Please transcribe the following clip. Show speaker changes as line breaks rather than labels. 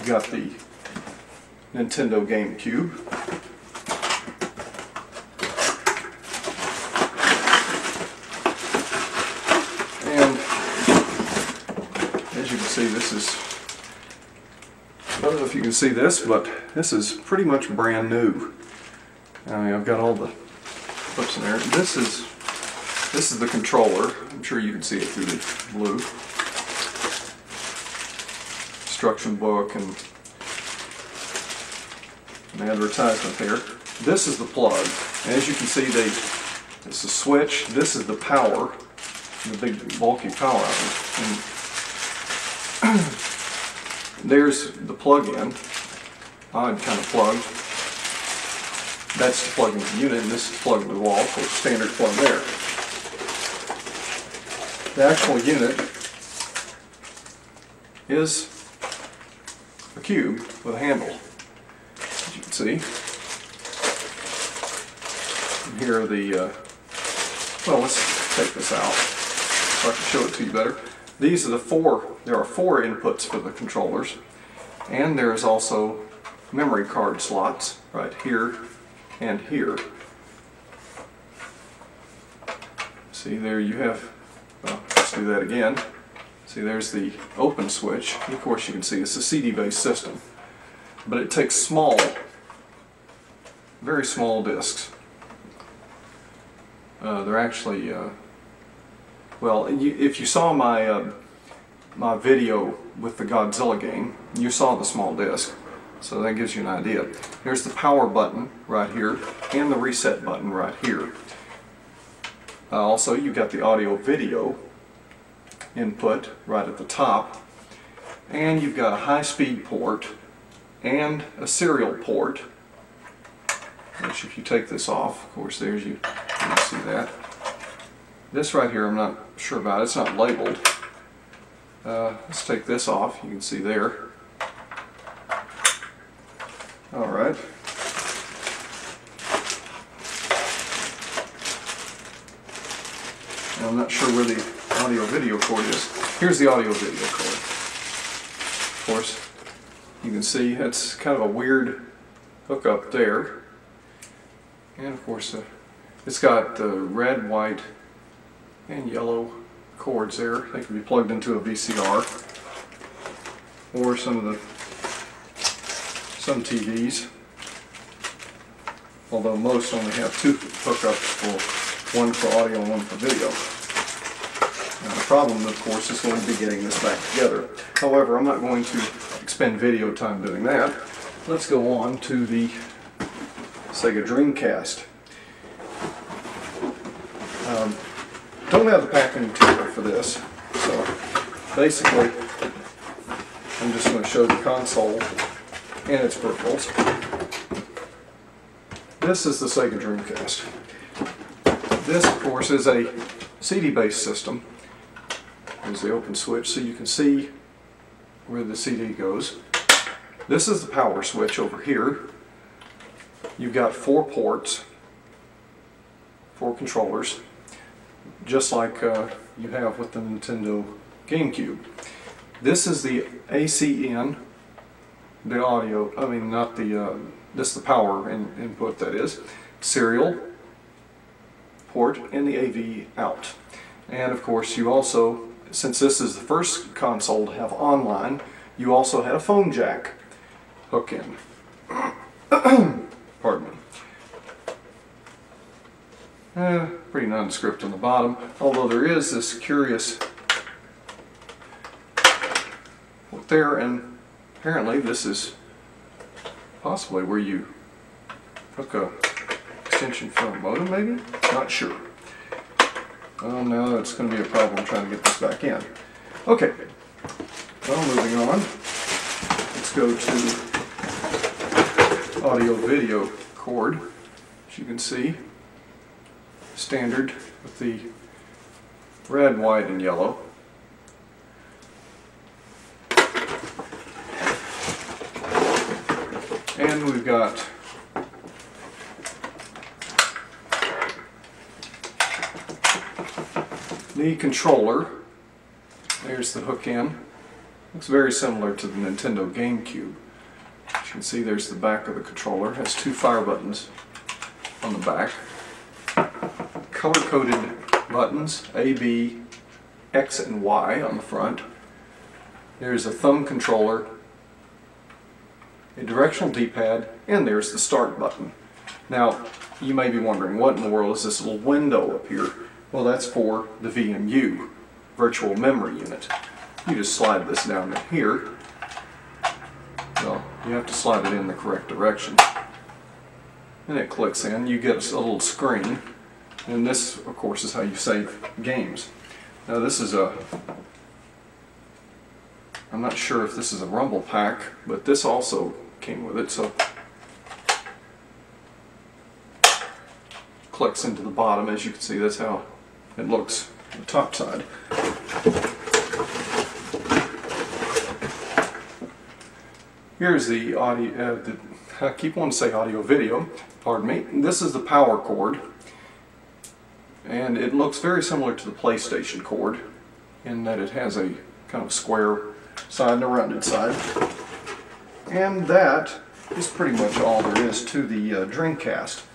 you've got the Nintendo GameCube. And as you can see, this is, I don't know if you can see this, but this is pretty much brand new. I mean, I've got all the clips in there. This is the controller. I'm sure you can see it through the blue. Instruction book and an advertisement there. This is the plug. And as you can see, it's a switch. This is the power, the big bulky power outlet. And there's the plug-in. Odd kind of plug. That's to plug into the unit, and this is plugged into the wall, of course, standard plug there. The actual unit is a cube with a handle, as you can see. And here are the, well, let's take this out so I can show it to you better. These are there are four inputs for the controllers, and there is also memory card slots right here and here. See, there you have, well, let's do that again. See, there's the open switch. And of course, you can see it's a CD-based system, but it takes small, very small discs. They're actually, well, if you saw my my video with the Godzilla game, you saw the small disc, so that gives you an idea. Here's the power button right here, and the reset button right here. Also, you've got the audio-video input right at the top, and you've got a high-speed port and a serial port, which if you take this off, of course, there's you can see that. This right here I'm not sure about, it's not labeled. Let's take this off, you can see there. Alright. I'm not sure where the audio-video cord is. Here's the audio-video cord. Of course, you can see it's kind of a weird hookup there. And of course, it's got red, white, and yellow cords there. They can be plugged into a VCR or some TVs. Although most only have two hookups, one for audio and one for video. Now the problem, of course, is going to be getting this back together. However, I'm not going to expend video time doing that. Let's go on to the Sega Dreamcast. Don't have the packing material for this, so basically I'm just going to show the console and its peripherals. This is the Sega Dreamcast. This, of course, is a CD-based system. There's the open switch, so you can see where the CD goes. This is the power switch over here. You've got 4 ports, 4 controllers, just like you have with the Nintendo GameCube. This is the AC in, the audio, I mean not the, this is the power input, that is, serial port, and the AV out. And of course you also, since this is the first console to have online, you also had a phone jack hook in. Pardon me. Pretty nondescript on the bottom, although there is this curious port there, and apparently this is possibly where you hook a extension for a modem, maybe? Not sure. Oh no, it's going to be a problem trying to get this back in. Okay, well, moving on, let's go to audio-video cord. As you can see, standard with the red, white, and yellow. And we've got the controller. There's the hook in. Looks very similar to the Nintendo GameCube. As you can see, there's the back of the controller. It has two fire buttons on the back. Color-coded buttons, A, B, X, and Y on the front. There's a thumb controller, a directional D-pad, and there's the start button. Now, you may be wondering, what in the world is this little window up here? Well, that's for the VMU, Virtual Memory Unit. You just slide this down in here. Well, you have to slide it in the correct direction. And it clicks in. You get a little screen. And this, of course, is how you save games. Now this is I'm not sure if this is a rumble pack, but this also came with it, so clicks into the bottom. As you can see, that's how it looks on the top side. Here's the audio, I keep wanting to say audio video, pardon me. This is the power cord, and it looks very similar to the PlayStation cord in that it has a kind of square side and a rounded side. And that is pretty much all there is to the Dreamcast.